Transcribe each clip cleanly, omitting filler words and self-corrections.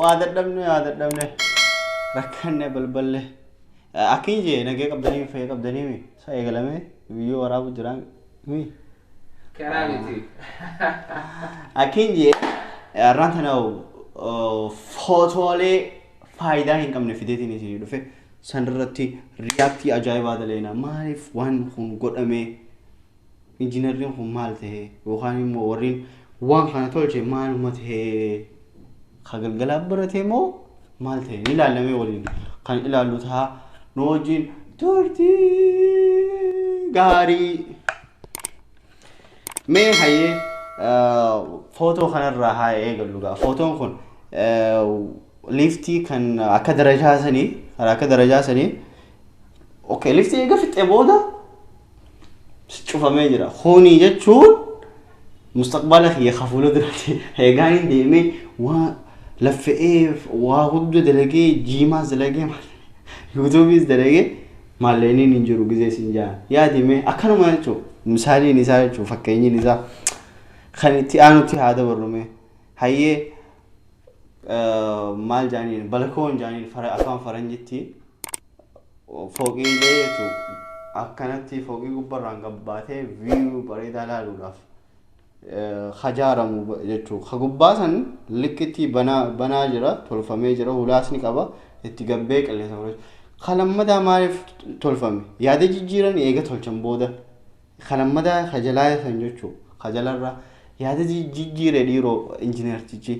Waadad dhabne rakkanne balballe akkin jee nagee qabdanii fayyee qabdanii mi saa eegalame biyyoo waraabu jiraan mi Karaamiti. akkin jee arraan tanaa footoolee faayidaa hin qabne fideetiin isinii dhufe sanirratti riyaaktii ajaa'ibaa daleena maaliif waan kun godhame injiinarriin kun maal ta'e yookaan immoo warriin waan kana tolche maaluma ta'e kagalgalaa baratee moo maal ta'e ni ilaalamee waliin kan ilaallu ta'a nu wajjin turtii gaarii mee hayyee footoo kanarraa haa eegallu gaa footoon kun liftii kan akka darajaa sanii okay liftii eega fixee booda cufamee jira khuni jechuun mustaqbala khiyya khafulu dirati eegaan deemee waa lafee waa huddu dalagee jiimaas dalagee yuutuubiis dalagee maalleeniin hin jiru gizee sin jaan yaadime akkanuma jechuun misaaliin isaa jechuun fakkeenyiin isaa kan itti aanutti haa dabarrume hayyee maal jaaniin balkoon jaaniin afaan faranjitti fooqiilee jechuun akkanatti fooqii gubbarraan gabbaatee view bareedaa ilaaluudhaaf hajaaramu jechuun hagubbaa san likkitti banaa jira tolfamee jira hulaasni qaba itti gabbee qilleensa fudhatu kalammadaa maaliif tolfame yaada jijjiiran eega tolchan booda kalammadaa kajalaa san jechuun kajalarra yaada jijjiire dhiiroo injiinertichi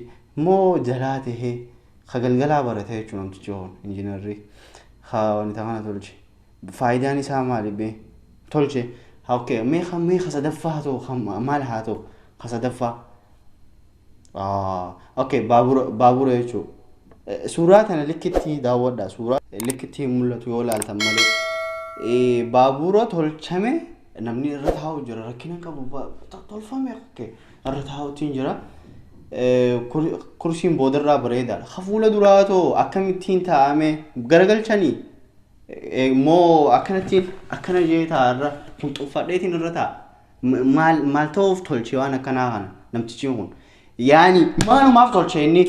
moo jalaa tahee kagalgalaa barate jechuun namtichi hoon injiinarrii wanita kana tolche faayidaan isaa maali bee tolche okay mee kasadaffaa haa ta'u maal haa ta'u kasadaffaa okay baabura jechuun suuraa tana likkitti daawwadha suuraa likkitti mul'atu yoo laaltan malee baabura tolchame namni irra taa'u jira rakkina qabu tolfame okay irra taa'utiin jira kursiin boodarraa bareedaadha hafuula duraatoo akkamittiin taa'ame garagalchanii moo akkanattiin akkana jee taa'arra huxuffadheetiin irra taa'a maal ta'uuf tolche waan akkanaa kana namtichi kun yaani maalumaaf tolche inni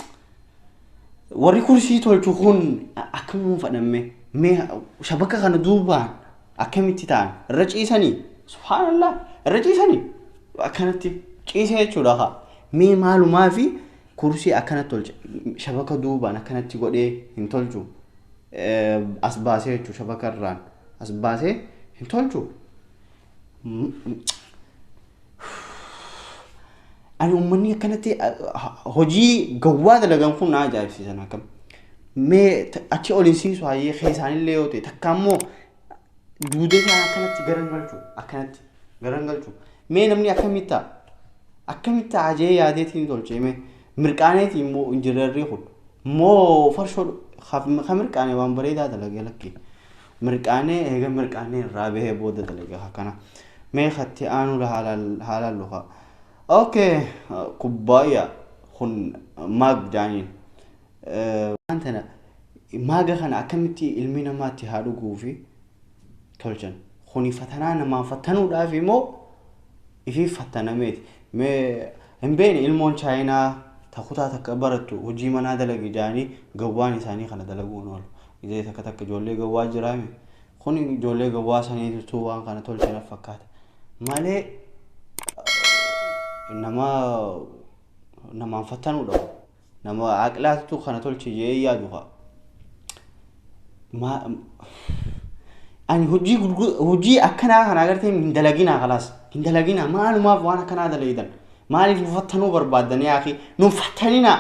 warri kursii tolchu kun akkamuma fadhamme mee shabaka kana duubaan akkamitti ta'an irra ciisanii subhaanallah irra ciisanii akkanatti ciisee jechuudha haa mee maalumaa fi kursii akkanatti tolche shabaka duubaan akkanatti godhee hin tolchu as baasee jechuudha shabaka irraan as baasee hin tolchu ani ummanni akkanatti hojii gawwaa dalagan kun na ajaa'ibsiisan akkam mee achi olinsiisu hayyee keessaanillee yoo ta'e takka ammoo duudee isaan akkanatti garangalchu mee namni akkamitti ajee yaadeetiin tolche mee mirqaaneeti immoo injiinarrii kun moo farshoo ka mirqaanee waan bareedaa dalagee lakkii mirqaanee eega mirqaanee irraa bahee booda dalagee akkana mee katti aanu haalaan lukaa okay kubbaayya kun maag jaaniin wantana maaga kana akkamitti ilmi namaatti haa dhuguu fi tolchan kuni fatanaa namaa fattanuudhaaf immoo ifii fattanameeti mee hin beekne ilmoon chaayinaa takutaa takka barattu hojii manaa dalagi jaanii gawwaan isaanii kana dalaguun oolu ijee takka ijoollee gawwaa jiraame kun ijoollee gawwaa saniitu waan kana tolchan fakkaata malee namaan fattanuudha nama aqlaatu kana tolche jee yaadu ani hojii akkanaa kana agartee hin dalaginaa maalumaaf waan akkanaa dalaydan maaliif nu fattanuu barbaaddan yaa akhi nu fattanina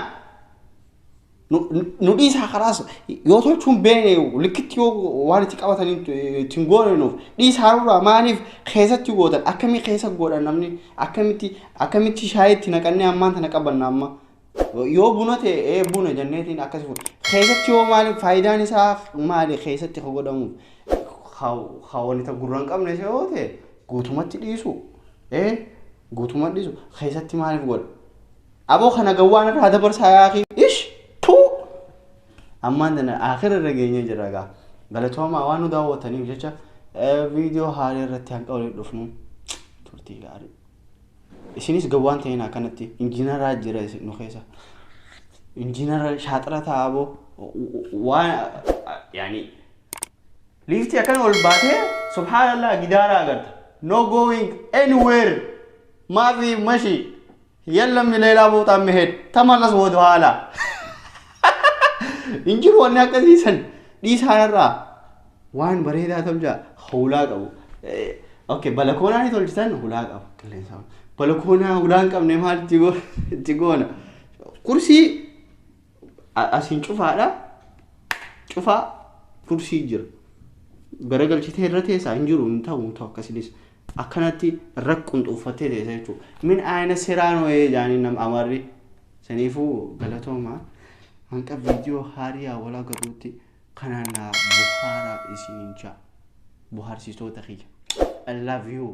nu dhiisaa karaas yoo tolchuun beene likkitti yoo waan itti qabatanii ittiin goonenuuf dhiisaa irraa maaliif keessatti gootan akkamii keessa godhan namni akkamitti shaayitti naqannee ammaan tana qabanna amma yoo buna ta'e buna janneetiin akkasii keessatti yoo maaliif faayidaan isaa maali keessatti ka godhamuuf wanita gurran qabne yoo ta'e guutumatti dhiisu guutumatti dhiisu keessatti maaliif godha aboo kana gawwaan irraa dabarsaa yaa akhi ammaan tana akhira irra geenyee jira gaa galatooma waan nu daawwataniif jecha viidiyoo haarii irratti hanqa waliin dhufnu turtii gaarii isinis gawwaan ta'in akkanatti injiinaraa jira isin nu keessa injiinar shaaxira taa'aboo waan yaani liiftii akkan ol baatee subhaanallah gidaara agarta no going anywhere maafi mashi yallam leelaa bootaan mehed tamalas wadu haala injiru wanni akkasiisan dhiisaanirraa waan bareedaa tolcha hulaa qabu okay balakoonaan tolchitan hulaa qabu qilleensa balakoonaa hulaan qabne maal tigoona kursii asin cufaadha cufaa kursii jira garagalchitee irra teessaa hin jiru hin ta'u akkasinis akkanatti raqqunxuuffattee teessa jechuudha min aina siraan wayee jaanii nam amarri saniifuu galatoomaa hanqa viidiyoo haariyaa wala garuutti kanaan buhaara isiniin jaa buhaarsistoota kiyya I love you